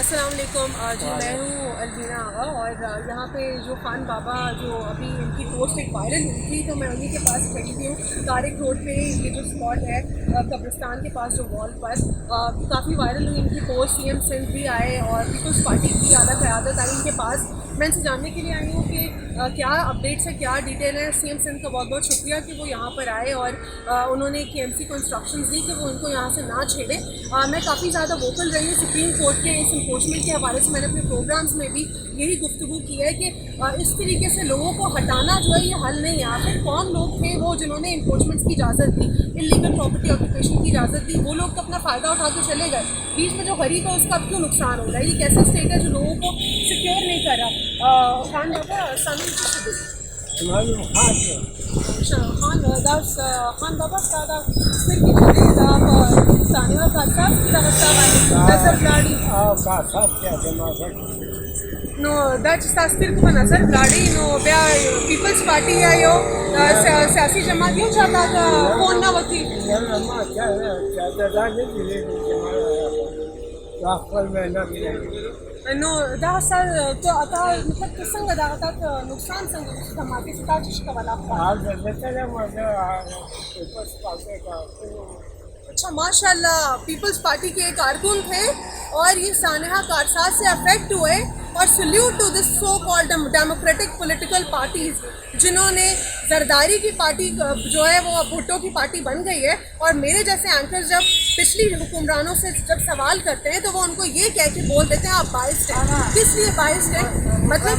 अस्सलाम वालेकुम। जी मैं हूँ अलवीना आगा और यहाँ पे जो खान बाबा जो अभी इनकी पोस्ट एक वायरल हुई थी तो मैं उन्हीं के पास खड़ी हुई हूँ। तारिक रोड पे ये जो स्पॉट है कब्रिस्तान के पास जो वॉल पर काफ़ी वायरल हुई इनकी पोस्ट। सीएम सिंध भी आए और पीपल्स पार्टी की आला क़यादत आई इनके पास। मैं इनसे जानने के लिए आई हूँ कि क्या अपडेट्स है, क्या डिटेल है। सीएम सिंध का बहुत बहुत शुक्रिया कि वो यहाँ पर आए और उन्होंने केएमसी को इंस्ट्रक्शंस दी कि वो इनको यहाँ से ना छेड़े। मैं काफ़ी ज़्यादा वोकल रही हूँ सुप्रीम कोर्ट के इस इंफोर्समेंट के हवाले से। मैंने अपने प्रोग्राम्स में भी यही गुफ्तगू की है कि इस तरीके से लोगों को हटाना जो है ये हल नहीं है। आखिर कौन लोग थे वो जिन्होंने इंफोर्समेंट्स की इजाज़त दी, इलीगल प्रॉपर्टी ऑक्यूपेशन की इजाज़त दी? वो लोग तो अपना फ़ायदा उठा के चले गए, बीच में जो गरीब है उसका अब क्यों नुकसान हो रहा है? ये कैसा स्टेट है जो लोगों को सिक्योर नहीं कर रहा? खान बाबा معلوم حاجة خان داس خان بابا ساده سترګې چې دي دا په ثانیه کا اساس کې دغه څه نظر لاړي كاسات يا جماعة نو دا چې تاسو سترګو په نظر لاړي نو بیا پیپلز پارټي یا یو سیاسي جماعت یو چاته دا فون نه وتی أنا ما كان لا ندري لا أقبل منه نو دا سره ته اته مطلب څنګه دا تا نقصان څنګه چې دماغي ستا چې کولا هذا الكلام هذا بس بعدين अच्छा माशाल्लाह पीपल्स पार्टी के एक कारकुन थे और ये सानहा कारसाज से अफेक्ट हुए। और salute to this so called democratic political parties जिन्होंने जरदारी की पार्टी जो है वो भुट्टो की पार्टी बन गई है। और मेरे जैसे एंकर जब पिछली हुक्मरानों से जब सवाल करते हैं तो वो उनको ये कह के बोल देते हैं आप बाइस्ड हैं। किस लिए बाइस्ड हैं? मतलब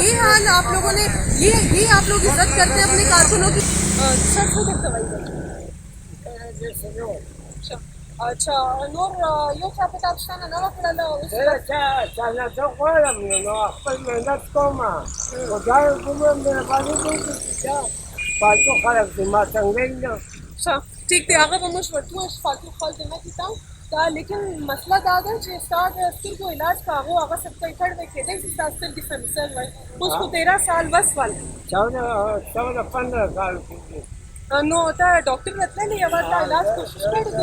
ये हाल आप लोगों ने ये आप लोग इज्जत करते हैं अपने कारकुनों की। सर खुद दवाई अच्छा नूर यो क्या पता आपने नवा कळलं كان تقول من أقبل منه كوما وجاي يقولون من بعدين يقولون فاتو خلق ما تنقلنا अच्छा ठीक थे आगे वो मुझ वटू है फालतू खाल देना की था लेकिन मसला दादा जे स्टार्ट अस्तर को इलाज का वो अगर सबका इकड़ में के दे अस्तर की समस्या है उसको 13 साल बस वाले 14 साल नो होता है डॉक्टर रहते नहीं अब इलाज कोशिश कर दी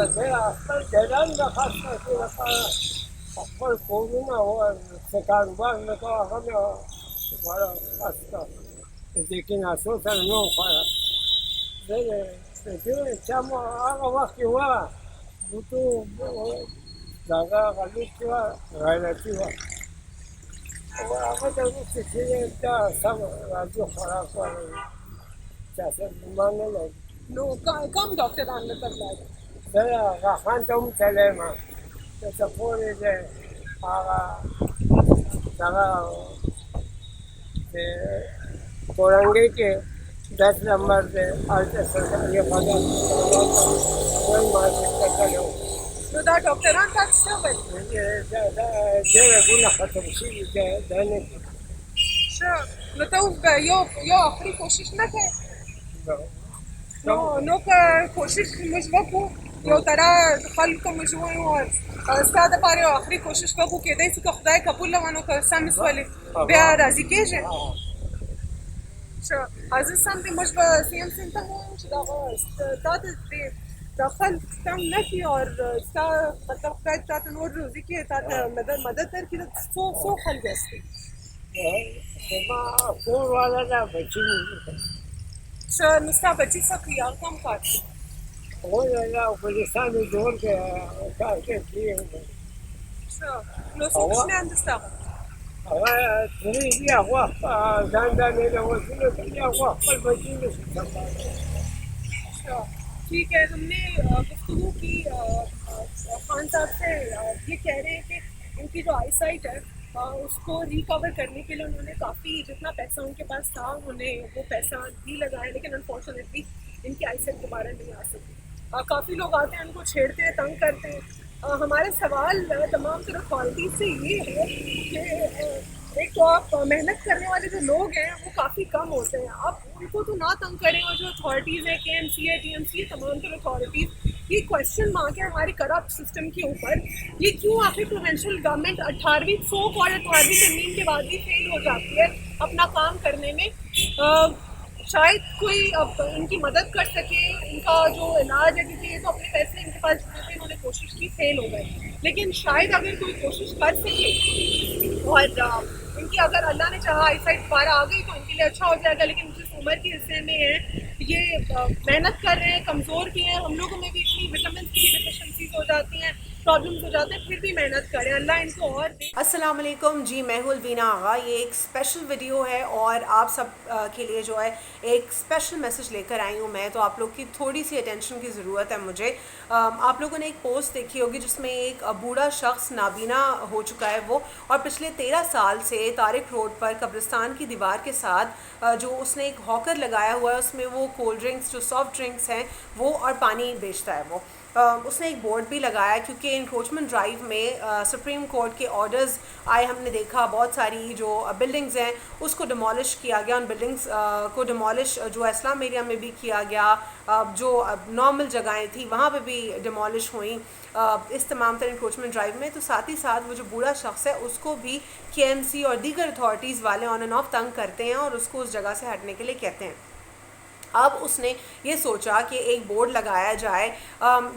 أقول قولنا هو سكان بان كأخذ ولا أستا لكن أسوس النوم خلاص ده كم وقت هو بتو دعا غلطوا غلطوا وأخذ الوقت كذا ده سب راجو خلاص جالس بمانه नो कम डॉक्टर आने कर लाए ده راحان توم سلامة تقول ده कोरंगे के 10 नंबर से ये पता कोई मार्केट का चलो तो दा डॉक्टर आन तक से बस ये गुना खत्म सी है देने की अच्छा मतलब यो आखिरी कोशिश ना करे नो का कोशिश मुझको यो तरह खल को मुझको और استاد پاره آخری کوشش وکړو کېدای شي که خدای قبول لوانو که سم سوالي بیا راضي کېږي عزیز سم دې موږ به سیم سم ته وایو چې دا د داخل کم نه کړي او ستا مطلب خدای تا ته نور روزي کړي تا ته مدد درکړي څو خلک هستي ما کور والا دا بچی نو ستا بچي څه کوي هغه کم کار کوي ولا افغانستان دول کې کار کوي نو څه شنه اندستا هغه ترې بیا وخت ځان دا نه وسیله بیا وخت په بچی نه ठीक है। हमने गुफ्तगू की खान साहब से ये कह रहे हैं कि इनकी जो आई साइट है उसको रिकवर करने के लिए उन्होंने काफ़ी जितना पैसा उनके पास था उन्होंने वो पैसा भी लगाया लेकिन अनफॉर्चुनेटली इनकी आई साइट दोबारा नहीं आ सकी। काफ़ी लोग आते हैं उनको छेड़ते हैं, तंग करते हैं। हमारे सवाल तमाम तरह क्वालिटी से ये है कि एक तो आप मेहनत करने वाले जो लोग हैं वो काफ़ी कम होते हैं। आप उनको तो ना तंग करें और जो अथॉरिटीज़ हैं केएमसी है टीएमसी है तमाम तरह अथॉरिटीज़ ये क्वेश्चन मार्क है हमारी करप्ट सिस्टम के ऊपर। ये क्यों आखिर प्रोविंशियल गवर्नमेंट 18वीं तरमीम के बाद भी फेल हो जाती है अपना काम करने में? शायद कोई अब इनकी मदद कर सके, इनका जो इलाज है क्योंकि ये तो अपने पैसे इनके पास जुड़े थे, इन्होंने कोशिश की फेल हो गए। लेकिन शायद अगर कोई कोशिश कर सके और इनकी अगर अल्लाह ने चाहा आई साइड दोबारा आ गई तो इनके लिए अच्छा हो जाएगा। लेकिन जिस उम्र के हिस्से में है ये मेहनत कर रहे हैं, कमज़ोर भी हैं, हम लोगों में भी इतनी विटामिन की डिफिशेंसीज हो जाती हैं, प्रॉब्लम्स हो जाते हैं, फिर भी मेहनत करें, अल्लाह इनको और दे। अस्सलाम वालेकुम जी, मैं हूं अलवीना आगा। ये एक स्पेशल वीडियो है और आप सब के लिए जो है एक स्पेशल मैसेज लेकर आई हूं मैं। तो आप लोग की थोड़ी सी अटेंशन की ज़रूरत है मुझे। आप लोगों ने एक पोस्ट देखी होगी जिसमें एक बूढ़ा शख्स नाबीना हो चुका है वो, और पिछले 13 साल से तारिक रोड पर कब्रिस्तान की दीवार के साथ जो उसने एक हॉकर लगाया हुआ है, उसमें वो कोल्ड ड्रिंक्स, जो सॉफ्ट ड्रिंक्स हैं वो और पानी बेचता है वो। उसने एक बोर्ड भी लगाया क्योंकि इंक्रोचमेंट ड्राइव में सुप्रीम कोर्ट के ऑर्डर्स आए। हमने देखा बहुत सारी जो बिल्डिंग्स हैं उसको डिमोलिश किया गया, उन बिल्डिंग्स को डिमोलिश जो इस्लाम एरिया में भी किया गया, जो नॉर्मल जगहें थी वहाँ पे भी डिमोलिश हुई इस तमाम तरह इंक्रोचमेंट ड्राइव में। तो साथ ही साथ वो जो बूढ़ा शख्स है उसको भी KMC और दीगर अथॉरिटीज़ वाले ऑन एंड ऑफ तंग करते हैं और उसको उस जगह से हटने के लिए कहते हैं। अब उसने ये सोचा कि एक बोर्ड लगाया जाए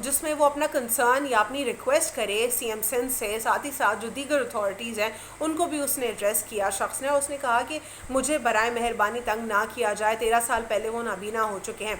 जिसमें वो अपना कंसर्न या अपनी रिक्वेस्ट करे CM सिंध से, साथ ही साथ जो दीगर अथॉरिटीज़ हैं उनको भी उसने एड्रेस किया शख्स ने। उसने कहा कि मुझे बराए मेहरबानी तंग ना किया जाए, 13 साल पहले वो नाबीना हो चुके हैं।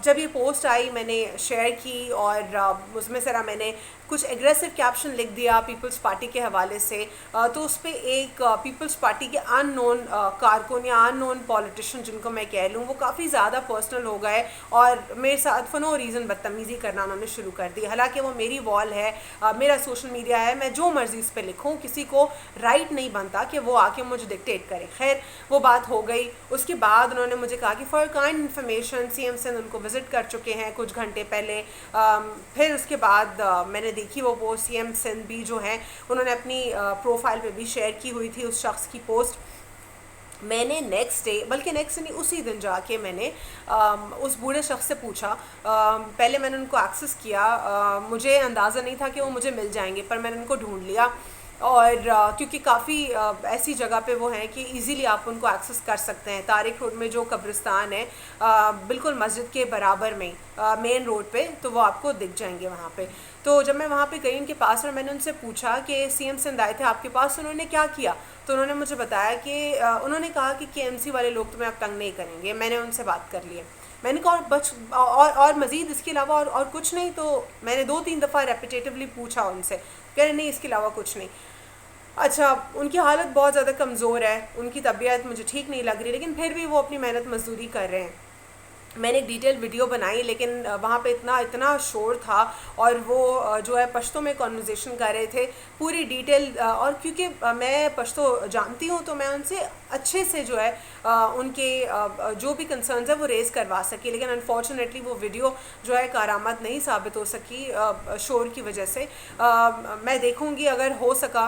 जब ये पोस्ट आई मैंने शेयर की और उसमें ज़रा मैंने कुछ एग्रेसिव कैप्शन लिख दिया पीपल्स पार्टी के हवाले से। तो उस पर एक पीपल्स पार्टी के अननोन कारकुन या अननोन पॉलिटिशियन जिनको मैं कह लूँ, वो काफ़ी ज़्यादा पर्सनल हो गए और मेरे साथ फॉर नो रीज़न बदतमीज़ी करना उन्होंने शुरू कर दी। हालांकि वो मेरी वॉल है, मेरा सोशल मीडिया है, मैं जो मर्ज़ी इस पर लिखूँ, किसी को राइट नहीं बनता कि वो आके मुझे डिक्टेट करे। खैर वो बात हो गई। उसके बाद उन्होंने मुझे कहा कि for kind information CM Sindh उनको विज़िट कर चुके हैं कुछ घंटे पहले। फिर उसके बाद मैंने देखी वो पोस्ट, CM सिंध भी जो है उन्होंने अपनी प्रोफाइल पे भी शेयर की हुई थी उस शख्स की पोस्ट। मैंने नेक्स्ट डे, बल्कि नेक्स्ट नहीं उसी दिन जाके मैंने उस बूढ़े शख्स से पूछा। पहले मैंने उनको एक्सेस किया, मुझे अंदाज़ा नहीं था कि वो मुझे मिल जाएंगे, पर मैंने उनको ढूंढ लिया और क्योंकि काफ़ी ऐसी जगह पे वो हैं कि इजीली आप उनको एक्सेस कर सकते हैं। तारिक रोड में जो कब्रिस्तान है बिल्कुल मस्जिद के बराबर में मेन रोड पे, तो वो आपको दिख जाएंगे वहाँ पे। तो जब मैं वहाँ पे गई उनके पास और मैंने उनसे पूछा कि CM सिंध आए थे आपके पास, तो उन्होंने क्या किया। तो उन्होंने मुझे बताया कि उन्होंने कहा कि KMC वाले लोग तुम्हें अब तंग नहीं करेंगे। मैंने उनसे बात कर ली है। मैंने कहा और मज़ीद इसके अलावा और कुछ नहीं। तो मैंने 2-3 दफ़ा रेपिटेटिवली पूछा उनसे, कह रहे नहीं इसके अलावा कुछ नहीं। अच्छा, उनकी हालत बहुत ज़्यादा कमज़ोर है, उनकी तबीयत मुझे ठीक नहीं लग रही, लेकिन फिर भी वो अपनी मेहनत मजदूरी कर रहे हैं। मैंने एक डिटेल वीडियो बनाई लेकिन वहाँ पे इतना शोर था और वो जो है पश्तो में कॉन्वर्जेसन कर रहे थे पूरी डिटेल। और क्योंकि मैं पश्तो जानती हूँ तो मैं उनसे अच्छे से जो है उनके जो भी कंसर्न्स है वो रेज़ करवा सकी। लेकिन अनफॉर्चुनेटली वो वीडियो जो है कारामद नहीं साबित हो सकी शोर की वजह से। मैं देखूँगी अगर हो सका,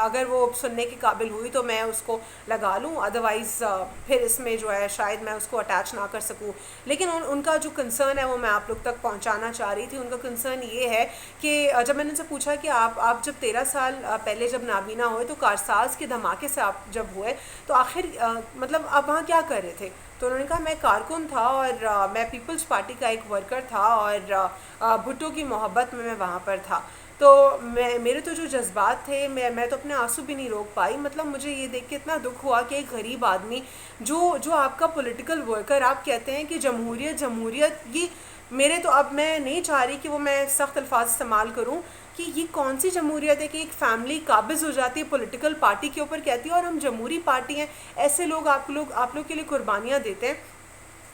अगर वो सुनने के काबिल हुई तो मैं उसको लगा लूँ, अदरवाइज़ फिर इसमें जो है शायद मैं उसको अटैच ना कर सकूँ। लेकिन उनका जो कंसर्न है वो मैं आप लोग तक पहुंचाना चाह रही थी। उनका कंसर्न ये है कि जब मैंने उनसे पूछा कि आप जब 13 साल पहले जब नाबीना हुए तो कारसाज के धमाके से आप जब हुए तो आखिर मतलब आप वहाँ क्या कर रहे थे। तो उन्होंने कहा मैं कारकुन था और मैं पीपल्स पार्टी का एक वर्कर था और भुट्टो की मोहब्बत में मैं वहाँ पर था। तो मेरे तो जो जज्बात थे मैं तो अपने आंसू भी नहीं रोक पाई। मतलब मुझे ये देख के इतना दुख हुआ कि एक गरीब आदमी जो आपका पॉलिटिकल वर्कर, आप कहते हैं कि जमहूरियत ये मेरे तो अब मैं नहीं चाह रही कि वो मैं सख्त अल्फाज इस्तेमाल करूं कि ये कौन सी जमहूरियत है कि एक फैमिली काबिज़ हो जाती है पॉलिटिकल पार्टी के ऊपर, कहती है और हम जमहूरी पार्टी हैं। ऐसे लोग आप लोग के लिए कुर्बानियाँ देते हैं।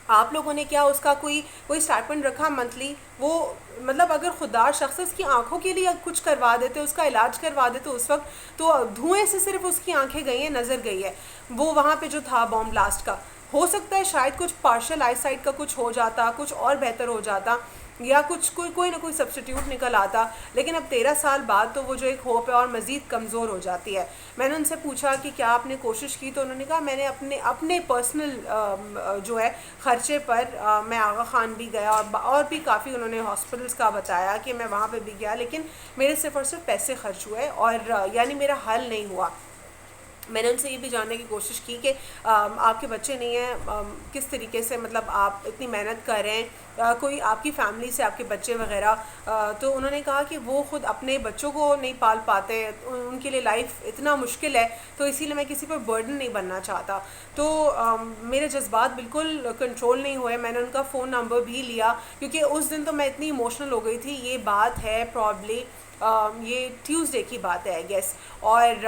आप लोगों ने क्या उसका कोई स्टाइपेंड रखा मंथली? वो मतलब अगर खुदा शख्स उसकी आंखों के लिए कुछ करवा देते, उसका इलाज करवा देते उस वक्त, तो धुएं से सिर्फ उसकी आंखें गई हैं, नज़र गई है। वो वहाँ पे जो था बॉम्ब ब्लास्ट का, हो सकता है शायद कुछ पार्शल आई साइट का कुछ हो जाता, कुछ और बेहतर हो जाता, या कुछ कोई ना कोई सब्स्टिट्यूट निकल आता। लेकिन अब 13 साल बाद तो वो जो एक होप है और मज़ीद कमज़ोर हो जाती है। मैंने उनसे पूछा कि क्या आपने कोशिश की, तो उन्होंने कहा मैंने अपने पर्सनल जो है ख़र्चे पर मैं आगा ख़ान भी गया और भी काफ़ी उन्होंने हॉस्पिटल्स का बताया कि मैं वहाँ पे भी गया, लेकिन मेरे सिर्फ़ और सिर्फ पैसे खर्च हुए और यानी मेरा हल नहीं हुआ। मैंने उनसे ये भी जानने की कोशिश की कि आपके बच्चे नहीं हैं, किस तरीके से मतलब आप इतनी मेहनत कर रहे हैं, कोई आपकी फैमिली से आपके बच्चे वगैरह, तो उन्होंने कहा कि वो ख़ुद अपने बच्चों को नहीं पाल पाते, उनके लिए लाइफ इतना मुश्किल है, तो इसीलिए मैं किसी पर बर्डन नहीं बनना चाहता। तो मेरे जज्बात बिल्कुल कंट्रोल नहीं हुए, मैंने उनका फ़ोन नंबर भी लिया, क्योंकि उस दिन तो मैं इतनी इमोशनल हो गई थी। ये बात है प्रॉब्ली ये ट्यूसडे की बात है आई गेस, और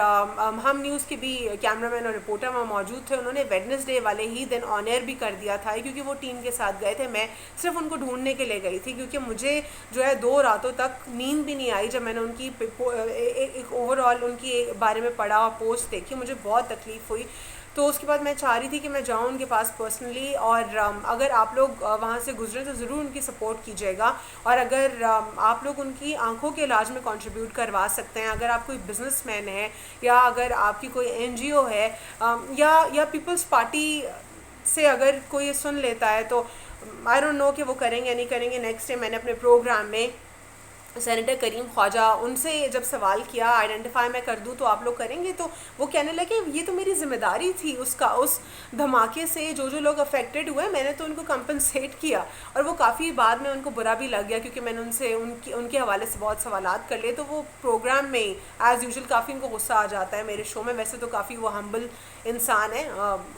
हम न्यूज़ के भी कैमरामैन और रिपोर्टर वहाँ मौजूद थे। उन्होंने वेडनेसडे वाले ही दिन ऑन एयर भी कर दिया था, क्योंकि वो टीम के साथ गए थे, मैं सिर्फ उनको ढूंढने के लिए गई थी, क्योंकि मुझे जो है 2 रातों तक नींद भी नहीं आई। जब मैंने उनकी एक ओवरऑल उनके बारे में पढ़ा, पोस्ट देखी, मुझे बहुत तकलीफ़ हुई। तो उसके बाद मैं चाह रही थी कि मैं जाऊँ उनके पास पर्सनली, और अगर आप लोग वहाँ से गुजरे तो ज़रूर उनकी सपोर्ट कीजिएगा। और अगर आप लोग उनकी आंखों के इलाज में कंट्रीब्यूट करवा सकते हैं, अगर आप कोई बिजनेसमैन है, या अगर आपकी कोई एनजीओ है, या पीपल्स पार्टी से अगर कोई सुन लेता है, तो आई डोंट नो कि वो करेंगे या नहीं करेंगे। नेक्स्ट डे मैंने अपने प्रोग्राम में सेनेटर करीम ख्वाजा उनसे जब सवाल किया आइडेंटिफाई मैं कर दूं तो आप लोग करेंगे, तो वो कहने लगे ये तो मेरी ज़िम्मेदारी थी, उसका उस धमाके से जो जो लोग अफेक्टेड हुए मैंने तो उनको कंपनसेट किया। और वो काफ़ी बाद में उनको बुरा भी लग गया, क्योंकि मैंने उनसे उनके हवाले से बहुत सवालात कर लिए। तो वो प्रोग्राम में एज़ यूजुअल काफ़ी उनको गुस्सा आ जाता है मेरे शो में। वैसे तो काफ़ी वो हम्बल इंसान है,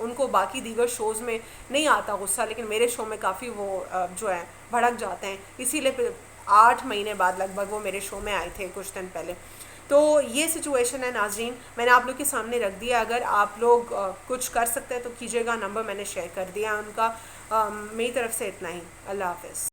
उनको बाकी दीगर शोज़ में नहीं आता गुस्सा, लेकिन मेरे शो में काफ़ी वो जो है भड़क जाते हैं। इसीलिए 8 महीने बाद लगभग वो मेरे शो में आए थे कुछ दिन पहले। तो ये सिचुएशन है नाजरीन, मैंने आप लोग के सामने रख दिया। अगर आप लोग कुछ कर सकते हैं तो कीजिएगा, नंबर मैंने शेयर कर दिया उनका। मेरी तरफ से इतना ही, अल्लाह हाफ़िज़।